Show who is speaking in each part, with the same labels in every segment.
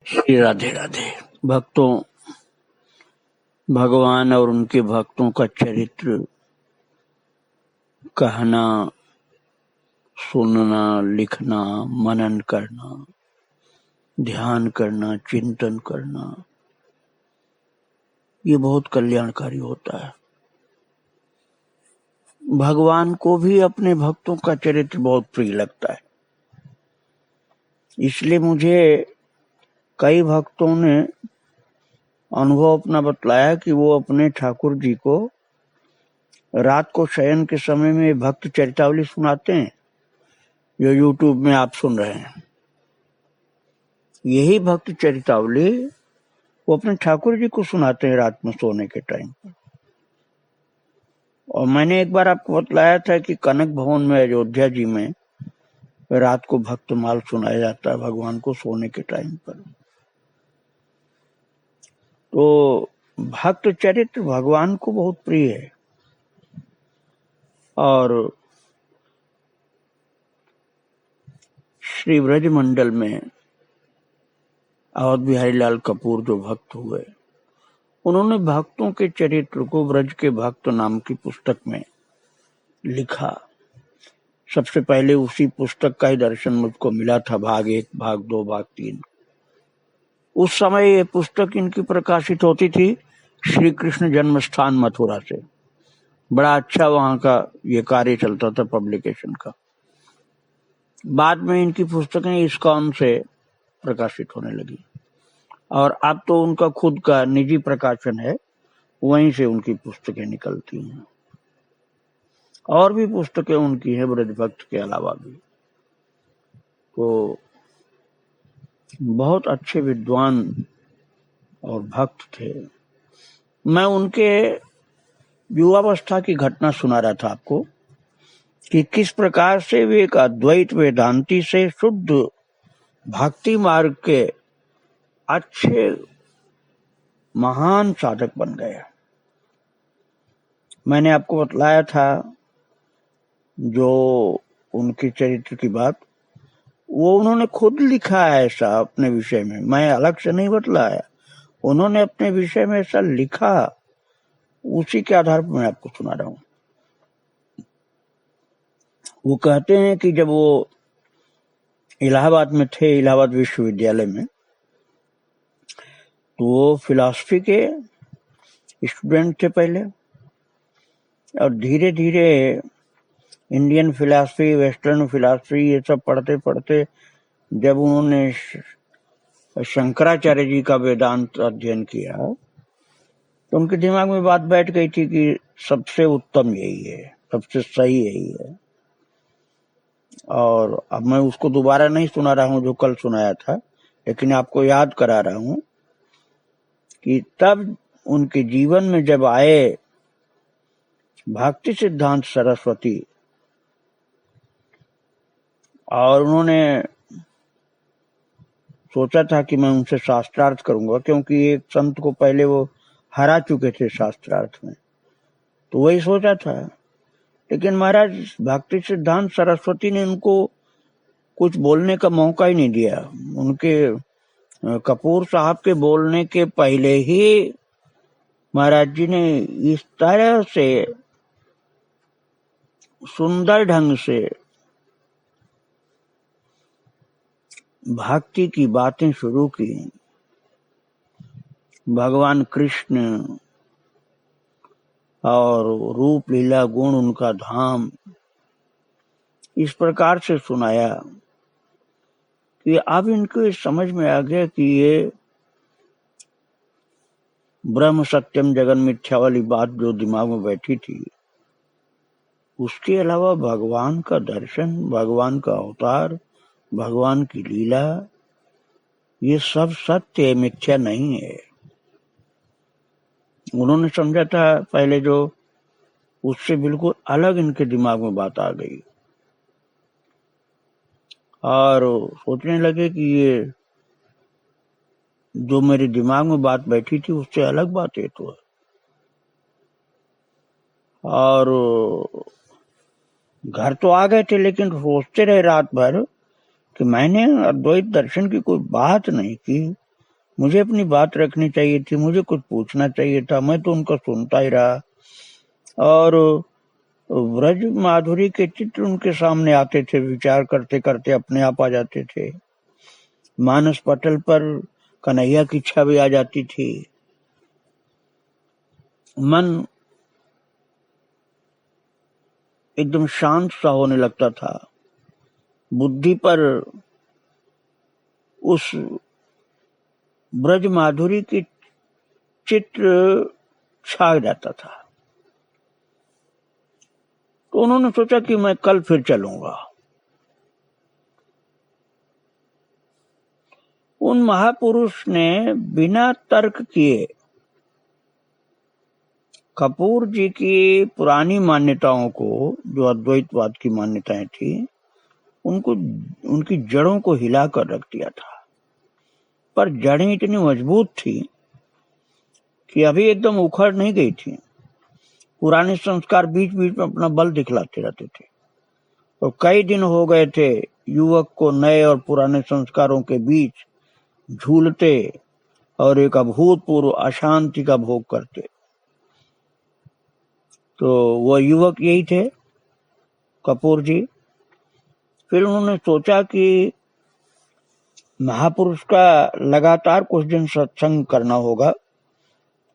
Speaker 1: श्री राधे राधे। भक्तों, भगवान और उनके भक्तों का चरित्र कहना, सुनना, लिखना, मनन करना, ध्यान करना, चिंतन करना, ये बहुत कल्याणकारी होता है। भगवान को भी अपने भक्तों का चरित्र बहुत प्रिय लगता है। इसलिए मुझे कई भक्तों ने अनुभव अपना बतलाया कि वो अपने ठाकुर जी को रात को शयन के समय में भक्त चरितावली सुनाते हैं, जो यूट्यूब में आप सुन रहे हैं। यही भक्त चरितावली वो अपने ठाकुर जी को सुनाते हैं रात में सोने के टाइम पर। और मैंने एक बार आपको बतलाया था कि कनक भवन में अयोध्या जी में रात को भक्तमाल सुनाया जाता है भगवान को सोने के टाइम पर। तो भक्त चरित्र भगवान को बहुत प्रिय है। और श्री ब्रज मंडल में अवध बिहारी लाल कपूर जो भक्त हुए, उन्होंने भक्तों के चरित्र को ब्रज के भक्त नाम की पुस्तक में लिखा। सबसे पहले उसी पुस्तक का ही दर्शन मुझको मिला था, भाग 1, भाग 2, भाग 3। उस समय ये पुस्तक इनकी प्रकाशित होती थी श्री कृष्ण जन्म स्थान मथुरा से। बड़ा अच्छा वहां का ये कार्य चलता था पब्लिकेशन का। बाद में इनकी पुस्तकें इस्कॉन से प्रकाशित होने लगी और अब तो उनका खुद का निजी प्रकाशन है, वहीं से उनकी पुस्तकें निकलती हैं। और भी पुस्तकें उनकी हैं ब्रज भक्त के अलावा भी। तो बहुत अच्छे विद्वान और भक्त थे। मैं उनके युवावस्था की घटना सुना रहा था आपको कि किस प्रकार से वे एक अद्वैत वेदांती से शुद्ध भक्ति मार्ग के अच्छे महान साधक बन गए। मैंने आपको बतलाया था जो उनके चरित्र की बात, वो उन्होंने खुद लिखा है ऐसा अपने विषय में, मैं अलग से नहीं बतलाया। उन्होंने अपने विषय में ऐसा लिखा, उसी के आधार पर मैं आपको सुना रहा हूं। वो कहते हैं कि जब वो इलाहाबाद में थे, इलाहाबाद विश्वविद्यालय में, तो वो फिलॉसफी के स्टूडेंट थे पहले, और धीरे धीरे इंडियन फिलॉसफी, वेस्टर्न फिलॉसफी, ये सब पढ़ते पढ़ते जब उन्होंने शंकराचार्य जी का वेदांत अध्ययन किया, तो उनके दिमाग में बात बैठ गई थी कि सबसे उत्तम यही है, सबसे सही यही है। और अब मैं उसको दोबारा नहीं सुना रहा हूं जो कल सुनाया था, लेकिन आपको याद करा रहा हूं कि तब उनके जीवन में जब आए भक्ति सिद्धांत सरस्वती, और उन्होंने सोचा था कि मैं उनसे शास्त्रार्थ करूंगा, क्योंकि एक संत को पहले वो हरा चुके थे शास्त्रार्थ में, तो वही सोचा था। लेकिन महाराज भक्ति सिद्धांत सरस्वती ने उनको कुछ बोलने का मौका ही नहीं दिया। उनके कपूर साहब के बोलने के पहले ही महाराज जी ने इस तरह से सुंदर ढंग से भक्ति की बातें शुरू की। भगवान कृष्ण और रूप लीला गुण उनका धाम इस प्रकार से सुनाया कि अब इनको समझ में आ गया कि ये ब्रह्म सत्यम जगन मिथ्या वाली बात जो दिमाग में बैठी थी, उसके अलावा भगवान का दर्शन, भगवान का अवतार, भगवान की लीला, ये सब सत्य है, मिथ्या नहीं है। उन्होंने समझा था पहले जो, उससे बिल्कुल अलग इनके दिमाग में बात आ गई और सोचने लगे कि ये जो मेरे दिमाग में बात बैठी थी उससे अलग बात है तो है। और घर तो आ गए थे, लेकिन सोचते रहे रात भर कि मैंने अद्वैत दर्शन की कोई बात नहीं की, मुझे अपनी बात रखनी चाहिए थी, मुझे कुछ पूछना चाहिए था, मैं तो उनका सुनता ही रहा। और व्रज माधुरी के चित्र उनके सामने आते थे, विचार करते करते अपने आप आ जाते थे। मानस पटल पर कन्हैया की छवि आ जाती थी। मन एकदम शांत सा होने लगता था। बुद्धि पर उस ब्रज माधुरी की चित्र छा जाता था। तो उन्होंने सोचा कि मैं कल फिर चलूंगा। उन महापुरुष ने बिना तर्क किए कपूर जी की पुरानी मान्यताओं को, जो अद्वैतवाद की मान्यताएं थी, उनको, उनकी जड़ों को हिलाकर रख दिया था। पर जड़ें इतनी मजबूत थी कि अभी एकदम उखड़ नहीं गई थी। पुराने संस्कार बीच बीच में अपना बल दिखलाते रहते थे। और कई दिन हो गए थे युवक को नए और पुराने संस्कारों के बीच झूलते और एक अभूतपूर्व अशांति का भोग करते। तो वह युवक यही थे, कपूर जी। फिर उन्होंने सोचा कि महापुरुष का लगातार कुछ दिन सत्संग करना होगा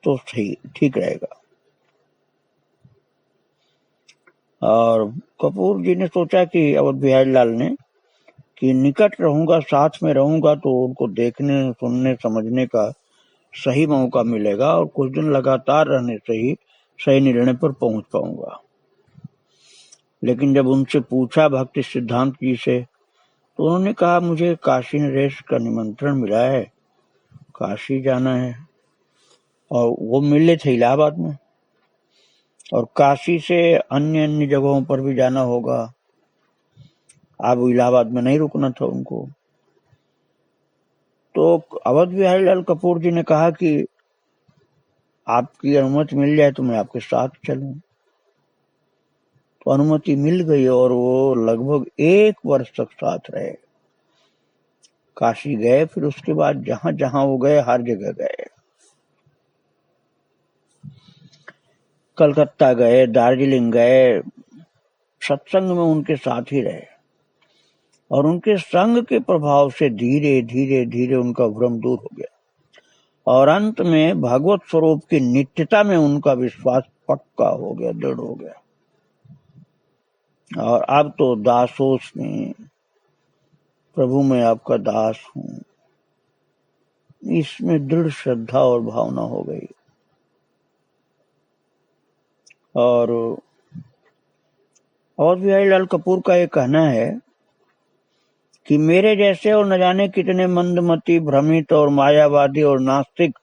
Speaker 1: तो सही ठीक रहेगा। और कपूर जी ने सोचा कि अवध बिहारी लाल ने कि निकट रहूंगा, साथ में रहूंगा तो उनको देखने, सुनने, समझने का सही मौका मिलेगा और कुछ दिन लगातार रहने से ही सही निर्णय पर पहुंच पाऊंगा। लेकिन जब उनसे पूछा भक्ति सिद्धांत जी से, तो उन्होंने कहा मुझे काशी नरेश का निमंत्रण मिला है, काशी जाना है। और वो मिले थे इलाहाबाद में, और काशी से अन्य अन्य जगहों पर भी जाना होगा। अब इलाहाबाद में नहीं रुकना था उनको। तो अवध बिहारी लाल कपूर जी ने कहा कि आपकी अनुमति मिल जाए तो मैं आपके साथ चलूं। तो अनुमति मिल गई और वो लगभग 1 वर्ष तक साथ रहे। काशी गए, फिर उसके बाद जहां जहां वो गए हर जगह गए। कलकत्ता गए, दार्जिलिंग गए, सत्संग में उनके साथ ही रहे। और उनके संग के प्रभाव से धीरे धीरे धीरे उनका भ्रम दूर हो गया और अंत में भगवत स्वरूप की नित्यता में उनका विश्वास पक्का हो गया, दृढ़ हो गया। और अब तो दासोस्मि, प्रभु मैं आपका दास हूं, इसमें दृढ़ श्रद्धा और भावना हो गई। और बिहारी लाल कपूर का ये कहना है कि मेरे जैसे और न जाने कितने मंदमती, भ्रमित और मायावादी और नास्तिक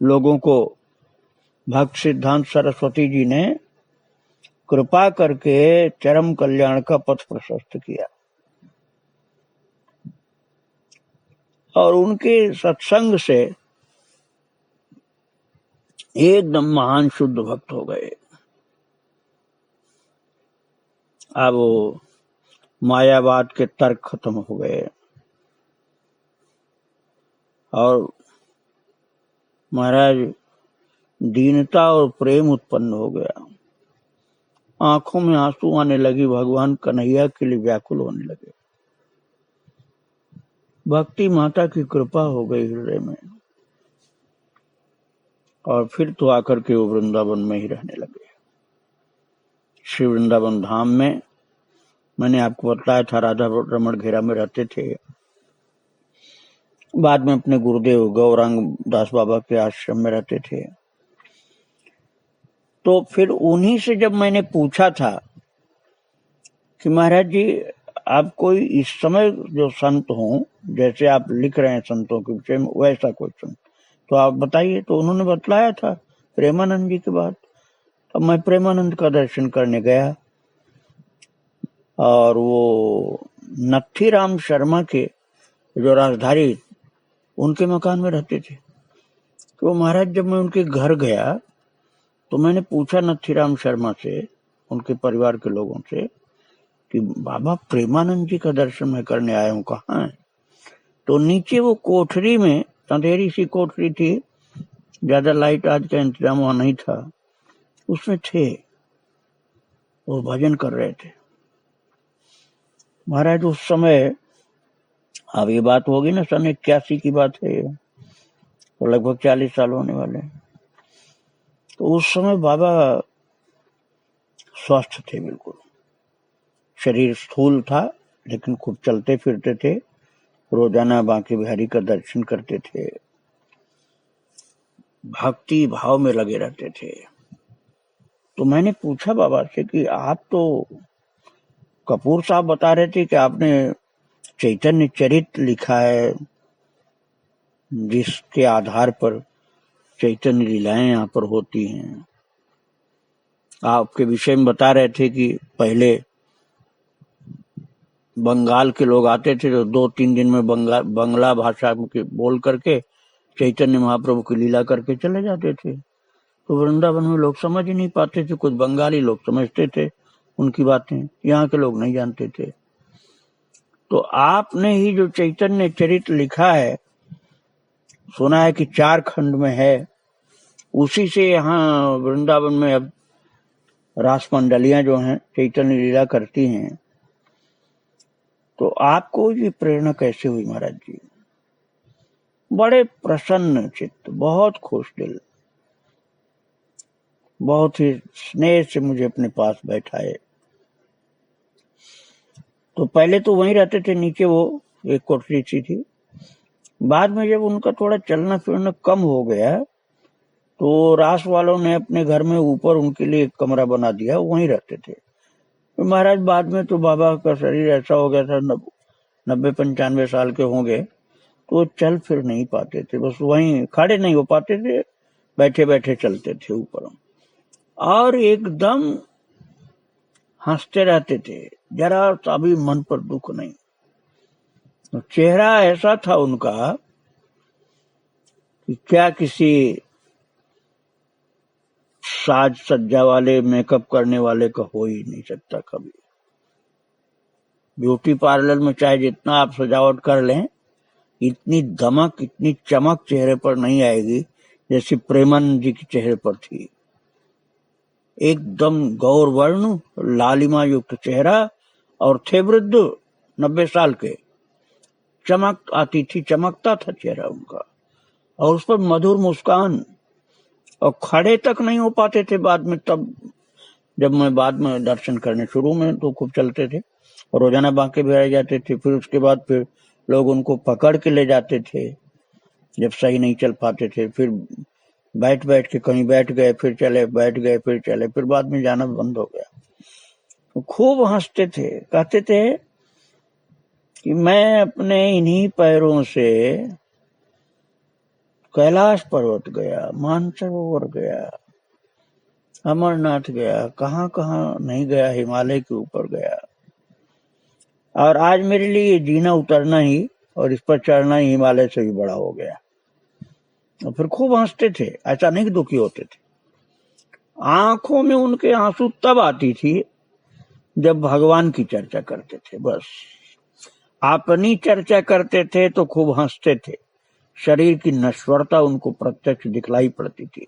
Speaker 1: लोगों को भक्त सिद्धांत सरस्वती जी ने कृपा करके चरम कल्याण का पथ प्रशस्त किया। और उनके सत्संग से एकदम महान शुद्ध भक्त हो गए। अब मायावाद के तर्क खत्म हो गए और महाराज दीनता और प्रेम उत्पन्न हो गया। आंखों में आंसू आने लगी, भगवान कन्हैया के लिए व्याकुल होने लगे। भक्ति माता की कृपा हो गई हृदय में। और फिर तो आकर के वो वृंदावन में ही रहने लगे। श्री वृंदावन धाम में मैंने आपको बताया था राधा रमण घेरा में रहते थे। बाद में अपने गुरुदेव गौरांग दास बाबा के आश्रम में रहते थे। तो फिर उन्हीं से जब मैंने पूछा था कि महाराज जी आप कोई इस समय जो संत हो, जैसे आप लिख रहे हैं संतों के विषय में, वैसा कोई संत तो आप बताइए। तो उन्होंने बतलाया था प्रेमानंद जी के बाद। तो मैं प्रेमानंद का दर्शन करने गया और वो नथीराम शर्मा के जो राजधारी, उनके मकान में रहते थे। तो महाराज जब मैं उनके घर गया तो मैंने पूछा नथीराम शर्मा से, उनके परिवार के लोगों से, कि बाबा प्रेमानंद जी का दर्शन मैं करने आया हूँ, कहाँ है? तो नीचे वो कोठरी में अंधेरी सी कोठरी थी, ज्यादा लाइट आज का इंतजाम वहां नहीं था, उसमें थे, वो भजन कर रहे थे। महाराज उस समय, अब ये बात होगी ना, सन 81 की बात है ये, तो लगभग 40 साल होने वाले। तो उस समय बाबा स्वस्थ थे बिल्कुल, शरीर स्थूल था लेकिन खूब चलते फिरते थे, रोजाना बांके बिहारी का दर्शन करते थे, भक्ति भाव में लगे रहते थे। तो मैंने पूछा बाबा से कि आप तो, कपूर साहब बता रहे थे कि आपने चैतन्य चरित लिखा है, जिसके आधार पर चैतन्य लीलाएं यहाँ पर होती हैं। आपके विषय में बता रहे थे कि पहले बंगाल के लोग आते थे तो 2-3 दिन में बंगला भाषा के बोल करके चैतन्य महाप्रभु की लीला करके चले जाते थे। तो वृंदावन में लोग समझ ही नहीं पाते थे, कुछ बंगाली लोग समझते थे उनकी बातें, यहाँ के लोग नहीं जानते थे। तो आपने ही जो चैतन्य चरित लिखा है, सुना है कि 4 खंड में है, उसी से यहाँ वृंदावन में अब रास मंडलियां जो हैं चैतन्य लीला करती हैं। तो आपको ये प्रेरणा कैसे हुई महाराज जी? बड़े प्रसन्न चित्त, बहुत खुश दिल, बहुत ही स्नेह से मुझे अपने पास बैठाए। तो पहले तो वहीं रहते थे नीचे, वो एक कोठरी सी थी। बाद में जब उनका थोड़ा चलना फिरना कम हो गया तो रास वालों ने अपने घर में ऊपर उनके लिए एक कमरा बना दिया, वहीं रहते थे। तो महाराज बाद में तो बाबा का शरीर ऐसा हो गया था, 90-95 साल के होंगे, तो वो चल फिर नहीं पाते थे, बस वहीं खड़े नहीं हो पाते थे, बैठे बैठे चलते थे ऊपर, और एकदम हंसते रहते थे, जरा सा भी मन पर दुख नहीं। तो चेहरा ऐसा था उनका कि क्या किसी साज सज्जा वाले, मेकअप करने वाले का हो ही नहीं सकता कभी। ब्यूटी पार्लर में चाहे जितना आप सजावट कर लें, इतनी दमक, इतनी चमक चेहरे पर नहीं आएगी जैसे प्रेमानंद जी के चेहरे पर थी। एकदम गौर वर्ण, लालिमा युक्त चेहरा, और थे वृद्ध, 90 साल के। चमक आती थी, चमकता था चेहरा उनका, और उस पर मधुर मुस्कान, और खड़े तक नहीं हो पाते थे बाद में। तब जब मैं बाद में दर्शन करने, शुरू में तो खूब चलते थे, रोजाना बांके बिहारी जाते थे, फिर उसके बाद फिर लोग उनको पकड़ के ले जाते थे जब सही नहीं चल पाते थे, फिर बैठ बैठ के कहीं बैठ गए फिर चले, बैठ गए फिर चले, फिर बाद में जाना बंद हो गया। तो खूब हंसते थे, कहते थे कि मैं अपने इन्हीं पैरों से कैलाश पर्वत गया, मानसरोवर गया, अमरनाथ गया, कहाँ कहाँ नहीं गया, हिमालय के ऊपर गया, और आज मेरे लिए जीना उतरना ही और इस पर चढ़ना ही हिमालय से भी बड़ा हो गया। और फिर खूब हंसते थे, ऐसा नहीं कि दुखी होते थे। आंखों में उनके आंसू तब आती थी जब भगवान की चर्चा करते थे, बस अपनी चर्चा करते थे तो खूब हंसते थे। शरीर की नश्वरता उनको प्रत्यक्ष दिखलाई पड़ती थी,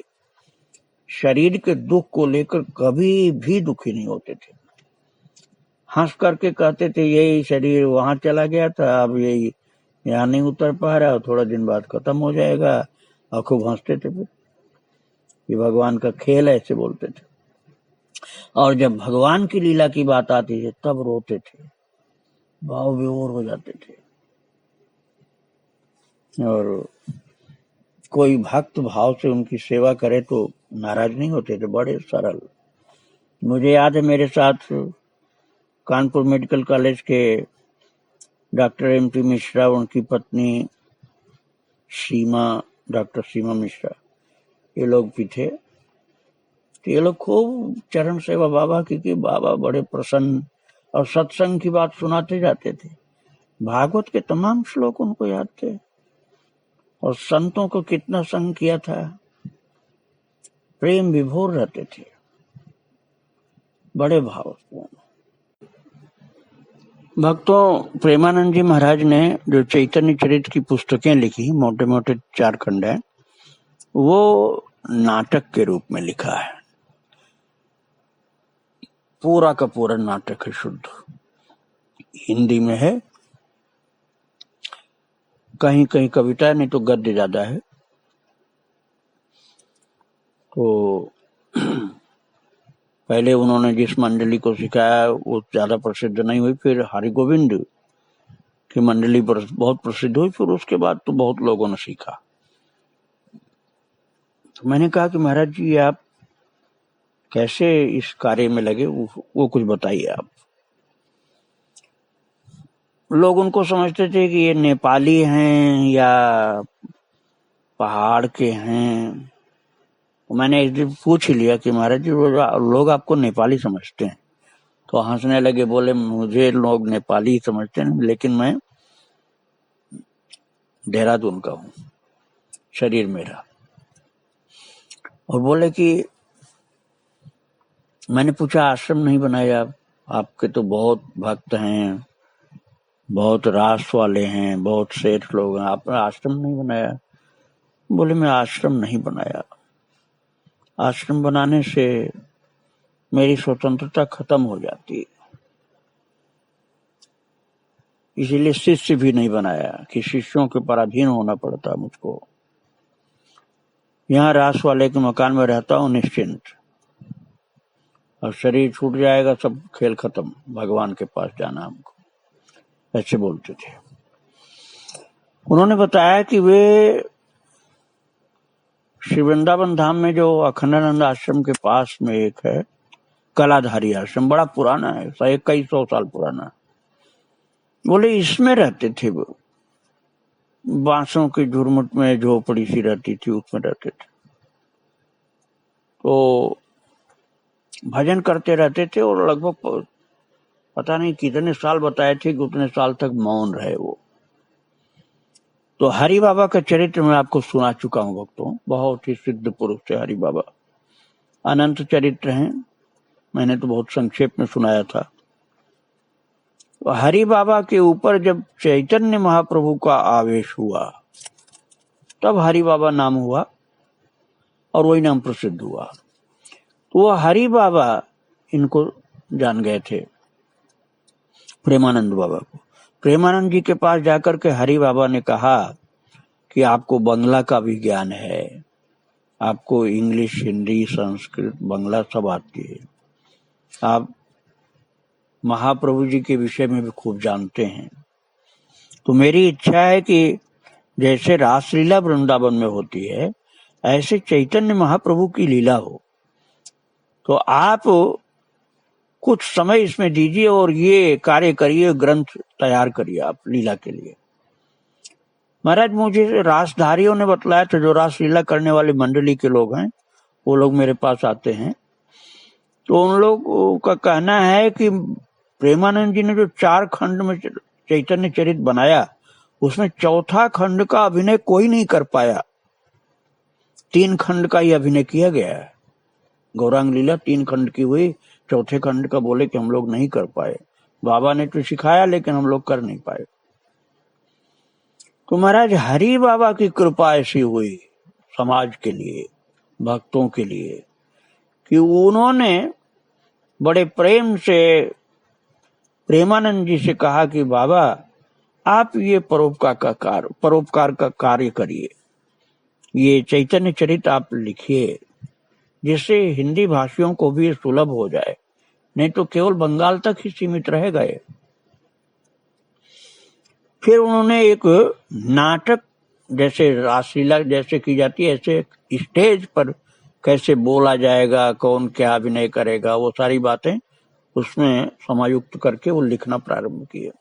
Speaker 1: शरीर के दुख को लेकर कभी भी दुखी नहीं होते थे। हंस करके कहते थे यही शरीर वहां चला गया था, अब यही यहाँ नहीं उतर पा रहा, थोड़ा दिन बाद खत्म हो जाएगा, और खूब हंसते थे। फिर ये भगवान का खेल है, ऐसे बोलते थे। और जब भगवान की लीला की बात आती थी तब रोते थे, भाव विभोर हो जाते थे। और कोई भक्त भाव से उनकी सेवा करे तो नाराज नहीं होते थे, बड़े सरल। मुझे याद है मेरे साथ कानपुर मेडिकल कॉलेज के डॉक्टर MP मिश्रा, उनकी पत्नी सीमा, डॉक्टर सीमा मिश्रा, ये लोग भी थे। तो ये लोग खूब चरण सेवा बाबा की, कि बाबा बड़े प्रसन्न, और सत्संग की बात सुनाते जाते थे। भागवत के तमाम श्लोक उनको याद थे, और संतों को कितना संग किया था, प्रेम विभोर रहते थे, बड़े भावपूर्ण। भक्तों, प्रेमानंद जी महाराज ने जो चैतन्य चरित्र की पुस्तकें लिखी, मोटे मोटे 4 खंड है, वो नाटक के रूप में लिखा है। पूरा का पूरा नाटक है, शुद्ध हिंदी में है, कहीं कहीं कविता है, नहीं तो गद्य ज्यादा है। तो पहले उन्होंने जिस मंडली को सिखाया वो ज्यादा प्रसिद्ध नहीं हुई, फिर हरिगोविंद की मंडली बहुत प्रसिद्ध हुई, फिर उसके बाद तो बहुत लोगों ने सीखा। तो मैंने कहा कि महाराज जी आप कैसे इस कार्य में लगे, वो कुछ बताइए आप। लोग उनको समझते थे कि ये नेपाली हैं या पहाड़ के हैं। तो मैंने एक दिन पूछ ही लिया कि महाराज जी लोग आपको नेपाली समझते हैं? तो हंसने लगे, बोले मुझे लोग नेपाली समझते हैं, लेकिन मैं देहरादून का हूँ, शरीर मेरा। और बोले कि मैंने पूछा आश्रम नहीं बनाया आपके तो बहुत भक्त हैं, बहुत रास वाले हैं, बहुत सेठ लोग हैं, आपने आश्रम नहीं बनाया? बोले मैं आश्रम नहीं बनाया, आश्रम बनाने से मेरी स्वतंत्रता खत्म हो जाती है, इसीलिए शिष्य भी नहीं बनाया कि शिष्यों के पराधीन होना पड़ता मुझको। यहाँ रास वाले के मकान में रहता हूँ निश्चिंत, और शरीर छूट जाएगा सब खेल खत्म, भगवान के पास जाना हमको, ऐसे बोलते थे। उन्होंने बताया कि वे श्री वृंदावन धाम में जो अखंडानंद आश्रम के पास में एक है कलाधारी आश्रम, बड़ा पुराना है, 2100 साल पुराना। बोले इसमें रहते थे वो, बांसों की झुरमुट में झोपड़ी सी रहती थी, उसमें रहते थे। तो भजन करते रहते थे और लगभग पता नहीं कितने साल बताए थे कि उतने साल तक मौन रहे वो। तो हरि बाबा का चरित्र मैं आपको सुना चुका हूँ भक्तों, बहुत ही सिद्ध पुरुष थे हरि बाबा, अनंत चरित्र हैं, मैंने तो बहुत संक्षेप में सुनाया था। तो हरि बाबा के ऊपर जब चैतन्य महाप्रभु का आवेश हुआ तब हरि बाबा नाम हुआ और वही नाम प्रसिद्ध हुआ। तो वो हरि बाबा इनको जान गए थे, प्रेमानंद बाबा को। प्रेमानंद जी के पास जाकर के हरि बाबा ने कहा कि आपको बंगला का भी ज्ञान है, आपको इंग्लिश, हिंदी, संस्कृत, बंगला सब आती है, आप महाप्रभु जी के विषय में भी खूब जानते हैं। तो मेरी इच्छा है कि जैसे रासलीला वृंदावन में होती है ऐसे चैतन्य महाप्रभु की लीला हो, तो आप कुछ समय इसमें दीजिए और ये कार्य करिए, ग्रंथ तैयार करिए आप लीला के लिए। महाराज मुझे रासधारियों ने बतलाया था, जो रासलीला करने वाली मंडली के लोग हैं वो लोग मेरे पास आते हैं, तो उन लोगों का कहना है कि प्रेमानंद जी ने जो 4 खंड में चैतन्य चरित बनाया उसमें चौथा खंड का अभिनय कोई नहीं कर पाया, 3 खंड का ही अभिनय किया गया है। गौरांग लीला 3 खंड की हुई, चौथे खंड का बोले कि हम लोग नहीं कर पाए, बाबा ने तो सिखाया लेकिन हम लोग कर नहीं पाए। तो महाराज हरि बाबा की कृपा ऐसी हुई समाज के लिए, भक्तों के लिए, कि उन्होंने बड़े प्रेम से प्रेमानंद जी से कहा कि बाबा आप ये परोपकार का कार्य करिए, ये चैतन्य चरित आप लिखिए, जिससे हिंदी भाषियों को भी सुलभ हो जाए, नहीं तो केवल बंगाल तक ही सीमित रह गए। फिर उन्होंने एक नाटक, जैसे रासलीला जैसे की जाती है ऐसे स्टेज पर कैसे बोला जाएगा, कौन क्या अभिनय करेगा, वो सारी बातें उसमें समायुक्त करके वो लिखना प्रारंभ किया।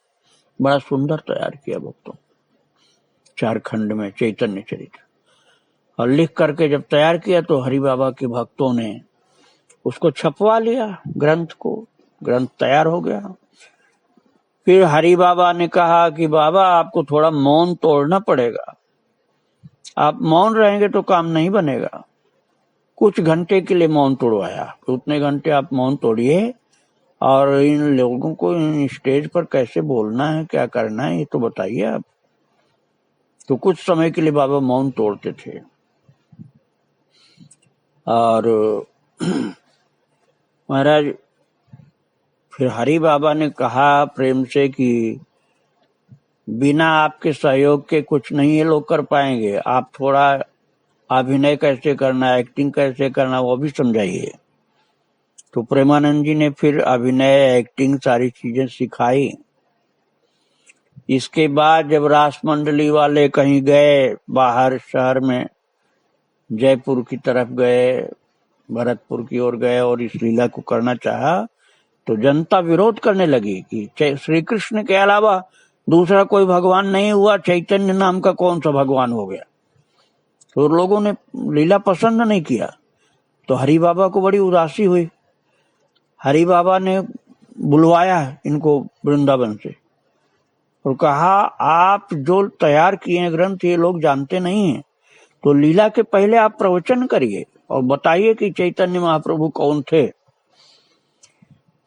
Speaker 1: बड़ा सुंदर तैयार किया भक्तों, 4 खंड में चैतन्य चरित्र। और लिख करके जब तैयार किया तो हरि बाबा के भक्तों ने उसको छपवा लिया, ग्रंथ तैयार हो गया। फिर हरि बाबा ने कहा कि बाबा आपको थोड़ा मौन तोड़ना पड़ेगा, आप मौन रहेंगे तो काम नहीं बनेगा। कुछ घंटे के लिए मौन तोड़वाया, उतने घंटे आप मौन तोड़िए और इन लोगों को इन स्टेज पर कैसे बोलना है, क्या करना है, ये तो बताइए आप। तो कुछ समय के लिए बाबा मौन तोड़ते थे और महाराज फिर हरि बाबा ने कहा प्रेम से कि बिना आपके सहयोग के कुछ नहीं ये लोग कर पाएंगे, आप थोड़ा अभिनय कैसे करना, एक्टिंग कैसे करना वो भी समझाइए। तो प्रेमानंद जी ने फिर अभिनय, एक्टिंग सारी चीजें सिखाई। इसके बाद जब रास मंडली वाले कहीं गए बाहर शहर में, जयपुर की तरफ गए, भरतपुर की ओर गए और इस लीला को करना चाहा, तो जनता विरोध करने लगी कि श्री कृष्ण के अलावा दूसरा कोई भगवान नहीं हुआ, चैतन्य नाम का कौन सा भगवान हो गया। तो लोगों ने लीला पसंद नहीं किया। तो हरि बाबा को बड़ी उदासी हुई। हरि बाबा ने बुलवाया इनको वृंदावन से और कहा आप जो तैयार किए ग्रंथ ये लोग जानते नहीं हैं, तो लीला के पहले आप प्रवचन करिए और बताइए कि चैतन्य महाप्रभु कौन थे।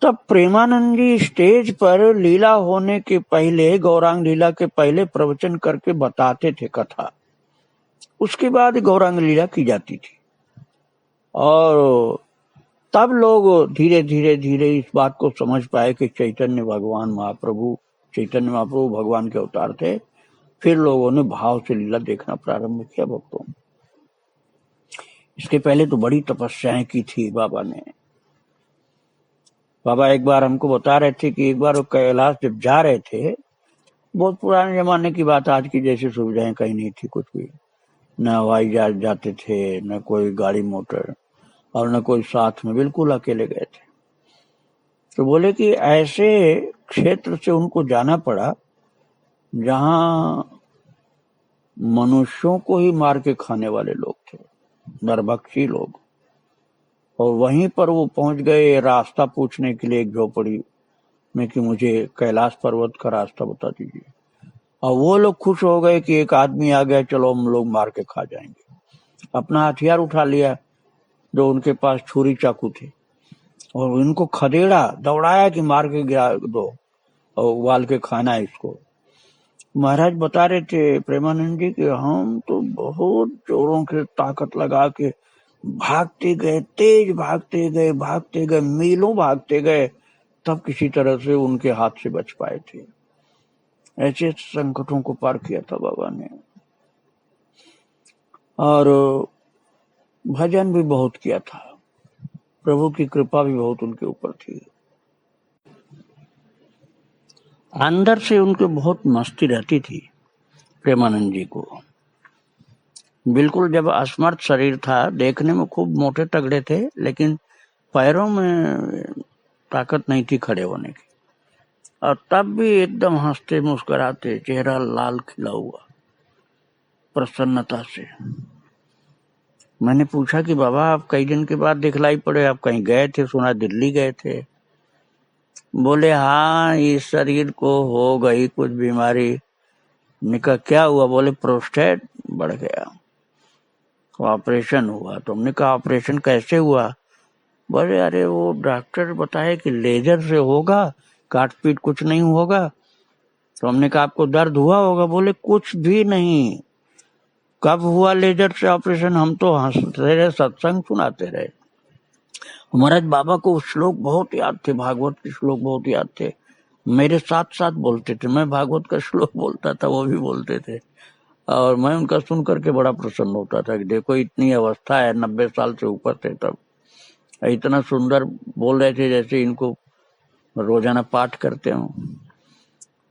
Speaker 1: तब प्रेमानंद जी स्टेज पर लीला होने के पहले, गौरांग लीला के पहले प्रवचन करके बताते थे कथा, उसके बाद गौरांग लीला की जाती थी। और तब लोग धीरे धीरे धीरे इस बात को समझ पाए कि चैतन्य महाप्रभु भगवान के अवतार थे। फिर लोगों ने भाव से लीला देखना प्रारंभ किया भक्तों। इसके पहले तो बड़ी तपस्याएं की थी बाबा ने। बाबा एक बार हमको बता रहे थे कि एक बार वो कैलाश जब जा रहे थे, बहुत पुराने जमाने की बात, आज की जैसी सुविधाएं कहीं नहीं थी कुछ भी, न हवाई जहाज जाते थे, न कोई गाड़ी मोटर और न कोई साथ में, बिल्कुल अकेले गए थे। तो बोले कि ऐसे क्षेत्र से उनको जाना पड़ा जहां मनुष्यों को ही मार के खाने वाले लोग थे, नरभक्षी लोग। और वहीं पर वो पहुंच गए रास्ता पूछने के लिए एक झोपड़ी में कि मुझे कैलाश पर्वत का रास्ता बता दीजिए। और वो लोग खुश हो गए कि एक आदमी आ गया, चलो हम लोग मार के खा जाएंगे। अपना हथियार उठा लिया, जो उनके पास छुरी चाकू थे, और इनको खदेड़ा, दौड़ाया कि मार के गिरा दो और उबाल के खाना है इसको। महाराज बता रहे थे प्रेमानंद जी कि हम तो बहुत जोरों के ताकत लगा के भागते गए, तेज भागते गए, मीलों भागते गए, तब किसी तरह से उनके हाथ से बच पाए थे। ऐसे संकटों को पार किया था बाबा ने। और भजन भी बहुत किया था, प्रभु की कृपा भी बहुत उनके ऊपर थी। अंदर से उनके बहुत मस्ती रहती थी प्रेमानंद जी को। बिल्कुल जब असमर्थ शरीर था, देखने में खूब मोटे तगड़े थे, लेकिन पैरों में ताकत नहीं थी खड़े होने की। और तब भी एकदम हंसते मुस्कुराते, चेहरा लाल खिला हुआ प्रसन्नता से। मैंने पूछा कि बाबा आप कई दिन के बाद दिखलाई पड़े, आप कहीं गए थे, सुना दिल्ली गए थे। बोले हाँ, इस शरीर को हो गई कुछ बीमारी। निका क्या हुआ? बोले प्रोस्टेट बढ़ गया, ऑपरेशन हुआ। तो हमने कहा ऑपरेशन कैसे हुआ? बोले अरे वो डॉक्टर बताए कि लेजर से होगा, काट पीट कुछ नहीं होगा। तो हमने कहा आपको दर्द हुआ होगा? बोले कुछ भी नहीं। कब हुआ लेजर से ऑपरेशन? हम तो हंसते रहे, सत्संग सुनाते रहे। महाराज बाबा को श्लोक बहुत याद थे, भागवत के श्लोक बहुत याद थे, मेरे साथ साथ बोलते थे। मैं भागवत का श्लोक बोलता था, वो भी बोलते थे, और मैं उनका सुन करके बड़ा प्रसन्न होता था कि देखो इतनी अवस्था है, 90 साल से ऊपर थे, तब इतना सुंदर बोल रहे थे जैसे इनको रोजाना पाठ करते हो।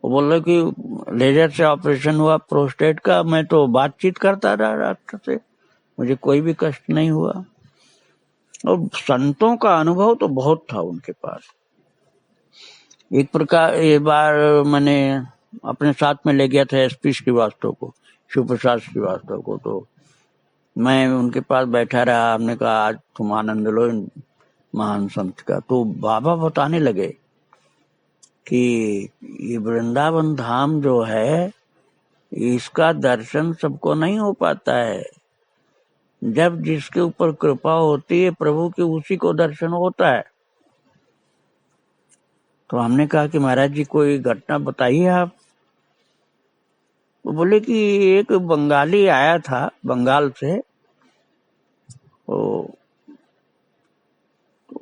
Speaker 1: वो बोल रहे कि लेजर से ऑपरेशन हुआ प्रोस्टेट का, मैं तो बातचीत करता रहा डॉक्टर से, मुझे कोई भी कष्ट नहीं हुआ। और संतों का अनुभव तो बहुत था उनके पास। एक प्रकार एक बार मैंने अपने साथ में ले गया था एसपी श्रीवास्तव को, शिव प्रसाद श्रीवास्तव को। तो मैं उनके पास बैठा रहा, हमने कहा आज तुम आनंद लो इन महान संत का। तो बाबा बताने लगे कि ये वृंदावन धाम जो है, इसका दर्शन सबको नहीं हो पाता है। जब जिसके ऊपर कृपा होती है प्रभु की, उसी को दर्शन होता है। तो हमने कहा कि महाराज जी कोई घटना बताइए आप। वो बोले कि एक बंगाली आया था बंगाल से,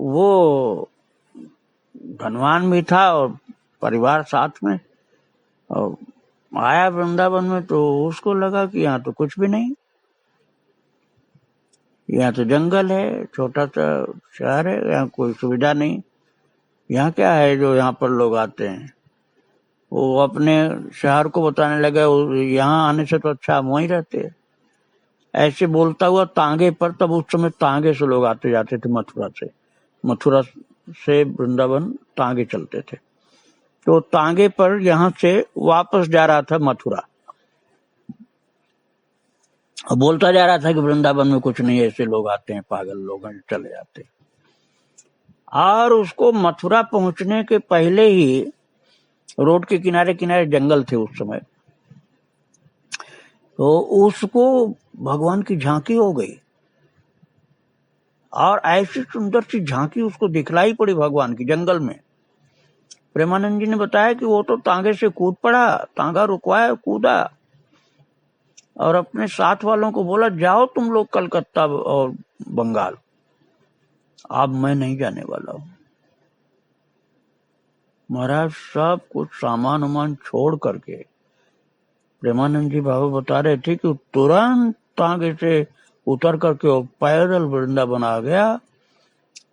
Speaker 1: वो धनवान भी था और परिवार साथ में, और आया वृंदावन में तो उसको लगा कि यहाँ तो कुछ भी नहीं, यहाँ तो जंगल है, छोटा सा शहर है, यहाँ कोई सुविधा नहीं, यहाँ क्या है जो यहाँ पर लोग आते हैं। वो अपने शहर को बताने लगा यहाँ आने से तो अच्छा हम वहीं रहते। ऐसे बोलता हुआ तांगे पर, तब उस समय तांगे से लोग आते जाते थे मथुरा से वृंदावन तांगे चलते थे। तो तांगे पर यहाँ से वापस जा रहा था मथुरा, और बोलता जा रहा था कि वृंदावन में कुछ नहीं, ऐसे लोग आते हैं, पागल लोग हैं, चले जाते। और उसको मथुरा पहुंचने के पहले ही रोड के किनारे किनारे जंगल थे उस समय, तो उसको भगवान की झांकी हो गई, और ऐसी सुंदर सी झांकी उसको दिखलाई पड़ी भगवान की जंगल में। प्रेमानंद जी ने बताया कि वो तो तांगे से कूद पड़ा, तांगा रुकवाया, कूदा, और अपने साथ वालों को बोला जाओ तुम लोग कलकत्ता और बंगाल, अब मैं नहीं जाने वाला हूं। महाराज सब कुछ सामान उमान छोड़ करके, प्रेमानंद जी बाबा बता रहे थे कि तुरंत तांगे से उतर करके वो पैदल वृंदावन आ गया,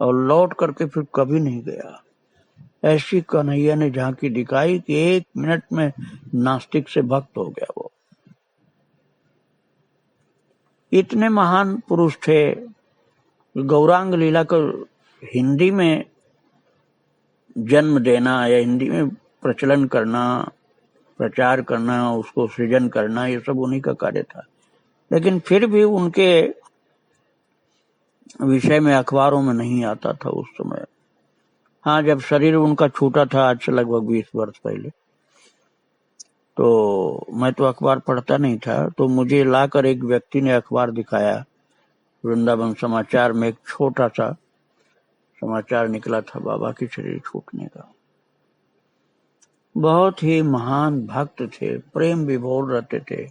Speaker 1: और लौट करके फिर कभी नहीं गया। ऐसी कन्हैया ने झांकी दिखाई कि 1 मिनट में नास्तिक से भक्त हो गया वो। इतने महान पुरुष थे। गौरांग लीला को हिंदी में जन्म देना या हिंदी में प्रचलन करना, प्रचार करना, उसको सृजन करना, ये सब उन्हीं का कार्य था। लेकिन फिर भी उनके विषय में अखबारों में नहीं आता था उस समय। हाँ, जब शरीर उनका छूटा था आज से लगभग 20 वर्ष पहले, तो मैं तो अखबार पढ़ता नहीं था, तो मुझे लाकर एक व्यक्ति ने अखबार दिखाया, वृंदावन समाचार में एक छोटा सा समाचार निकला था बाबा के शरीर छूटने का। बहुत ही महान भक्त थे, प्रेम विभोर रहते थे,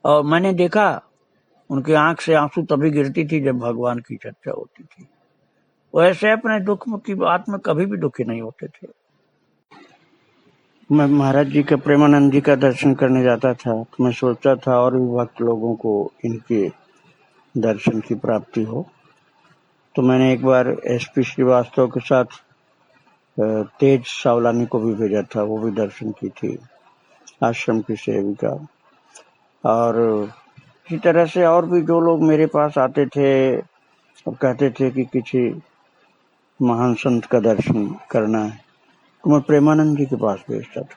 Speaker 1: और मैंने देखा उनकी आंख से आंसू तभी गिरती थी जब भगवान की चर्चा होती थी। वैसे अपने दुख की बात में कभी भी दुखी नहीं होते थे। मैं महाराज जी के, प्रेमानंद जी का दर्शन करने जाता था, तो मैं सोचता था और भी भक्त लोगों को इनके दर्शन की प्राप्ति हो। तो मैंने एक बार एसपी श्रीवास्तव के साथ तेज सावलानी को भी भेजा था, वो भी दर्शन की थी, आश्रम की सेविका। और इसी तरह से और भी जो लोग मेरे पास आते थे और कहते थे कि किसी महान संत का दर्शन करना है, तो मैं प्रेमानंद जी के पास भेजता था।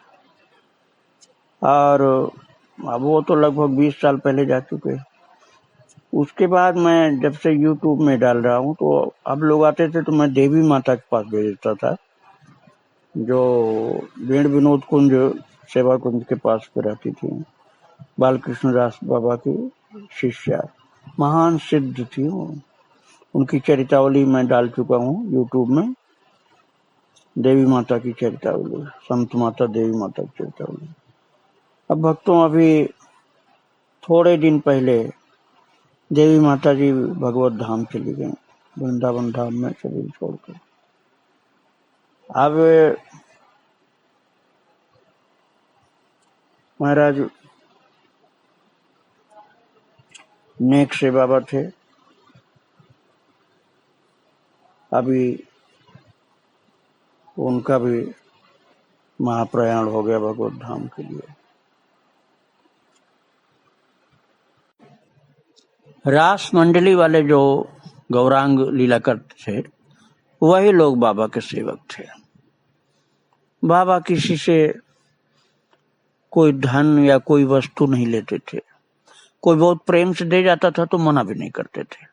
Speaker 1: और अब वो तो लगभग 20 साल पहले जा चुके। उसके बाद मैं जब से YouTube में डाल रहा हूँ, तो अब लोग आते थे तो मैं देवी माता के पास भेजता था, जो वीण विनोद कुंज सेवा कुंज के पास पे रहती थी, बालकृष्ण दास बाबा की शिष्या, महान सिद्ध थी वो। उनकी चरितावली मैं डाल चुका हूँ YouTube में, देवी माता की चरितावली, संत माता देवी माता की चरितावली। अब भक्तों, अभी थोड़े दिन पहले देवी माता जी भगवत धाम चली गई, वृंदावन धाम में शरीर छोड़कर। अब महाराज नेक से बाबा थे, अभी उनका भी महाप्रयाण हो गया भगवत धाम के लिए। रास मंडली वाले जो गौरांग लीला करते थे, वही लोग बाबा के सेवक थे। बाबा किसी से कोई धन या कोई वस्तु नहीं लेते थे। कोई बहुत प्रेम से दे जाता था तो मना भी नहीं करते थे।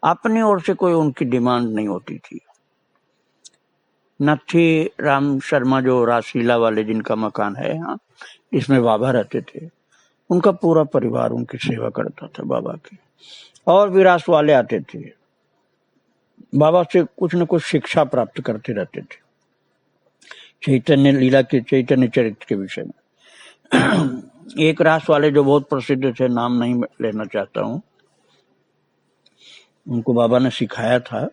Speaker 1: अपनी ओर से कोई उनकी डिमांड नहीं होती थी। नथी राम शर्मा जो रासलीला वाले जिनका मकान है यहाँ, इसमें बाबा रहते थे, उनका पूरा परिवार उनकी सेवा करता था बाबा की। और भी रास वाले आते थे, बाबा से कुछ न कुछ शिक्षा प्राप्त करते रहते थे। चैतन्य लीला के चैतन्य चरित्र के विषय में। एक रास वाले जो बहुत प्रसिद्ध थे, नाम नहीं लेना चाहता हूं, उनको बाबा ने सिखाया था।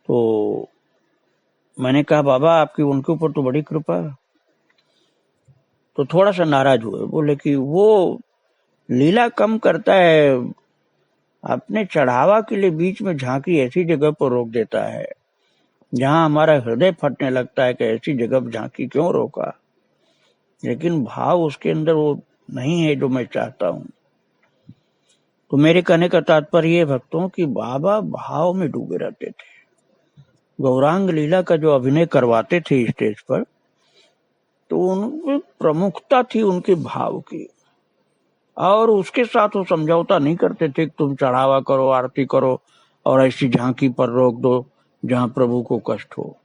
Speaker 1: तो मैंने कहा बाबा आपकी उनके ऊपर तो बड़ी कृपा है। तो थोड़ा सा नाराज हुए, बोले कि वो लीला कम करता है, अपने चढ़ावा के लिए बीच में झांकी ऐसी जगह पर रोक देता है जहां हमारा हृदय फटने लगता है कि ऐसी जगह झांकी क्यों रोका, लेकिन भाव उसके अंदर वो नहीं है जो मैं चाहता हूं। तो मेरे कहने का तात्पर्य है भक्तों कि बाबा भाव में डूबे रहते थे। गौरांग लीला का जो अभिनय करवाते थे स्टेज पर, तो उनकी प्रमुखता थी उनके भाव की, और उसके साथ वो समझौता नहीं करते थे कि तुम चढ़ावा करो, आरती करो और ऐसी झांकी पर रोक दो जहां प्रभु को कष्ट हो।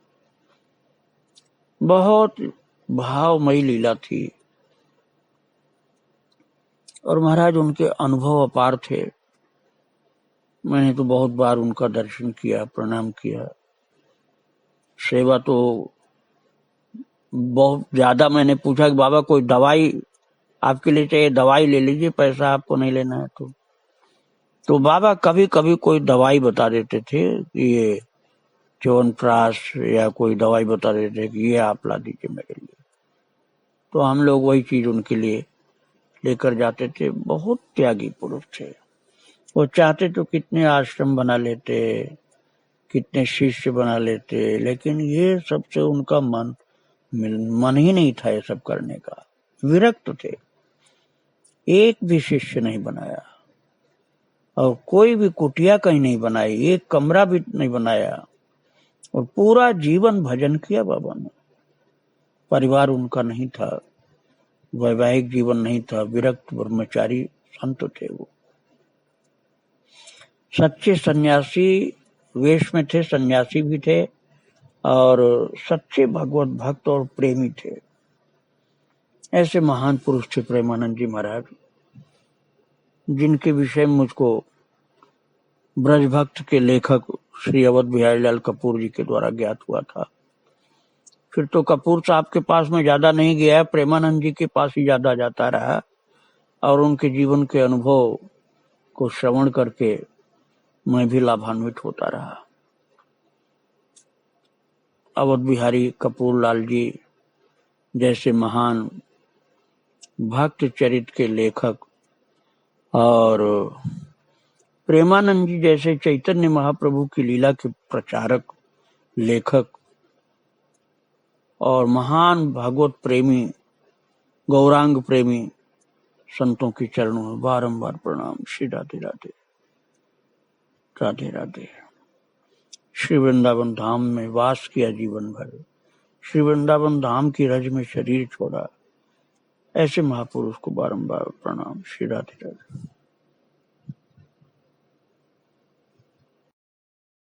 Speaker 1: बहुत भावमयी लीला थी और महाराज उनके अनुभव अपार थे। मैंने तो बहुत बार उनका दर्शन किया, प्रणाम किया, सेवा तो बहुत ज्यादा। मैंने पूछा कि बाबा कोई दवाई आपके लिए चाहिए, दवाई ले लीजिए, पैसा आपको नहीं लेना है। तो बाबा कभी कभी कोई दवाई बता देते थे कि ये च्यवनप्राश, या कोई दवाई बता देते थे कि ये आप ला दीजिए मेरे लिए। तो हम लोग वही चीज उनके लिए लेकर जाते थे। बहुत त्यागी पुरुष थे। वो चाहते तो कितने आश्रम बना लेते, कितने शिष्य बना लेते, लेकिन ये सबसे उनका मन ही नहीं था ये सब करने का। विरक्त थे। एक भी शिष्य नहीं बनाया और कोई भी कुटिया कहीं नहीं बनाई, एक कमरा भी नहीं बनाया, और पूरा जीवन भजन किया बाबा ने। परिवार उनका नहीं था, वैवाहिक जीवन नहीं था, विरक्त ब्रह्मचारी संत थे वो। सच्चे सन्यासी वेश में थे, सन्यासी भी थे और सच्चे भगवत भक्त और प्रेमी थे। ऐसे महान पुरुष थे प्रेमानंद जी महाराज, जिनके विषय में मुझको ब्रजभक्त के लेखक श्री अवध बिहारी लाल कपूर जी के द्वारा ज्ञात हुआ था। फिर तो कपूर साहब के पास में ज्यादा नहीं गया, प्रेमानंद जी के पास ही ज्यादा जाता रहा और उनके जीवन के अनुभव को श्रवण करके मैं भी लाभान्वित होता रहा। अवध बिहारी कपूर लाल जी जैसे महान भक्त चरित्र के लेखक और प्रेमानंद जी जैसे चैतन्य महाप्रभु की लीला के प्रचारक, लेखक और महान भागवत प्रेमी, गौरांग प्रेमी संतों के चरणों में बारंबार प्रणाम। श्री राधे राधे, राधे राधे। श्री वृंदावन धाम में वास किया जीवन भर, श्री वृंदावन धाम की रज में शरीर छोड़ा, ऐसे महापुरुष को बारंबार प्रणाम। श्री राधे राधे।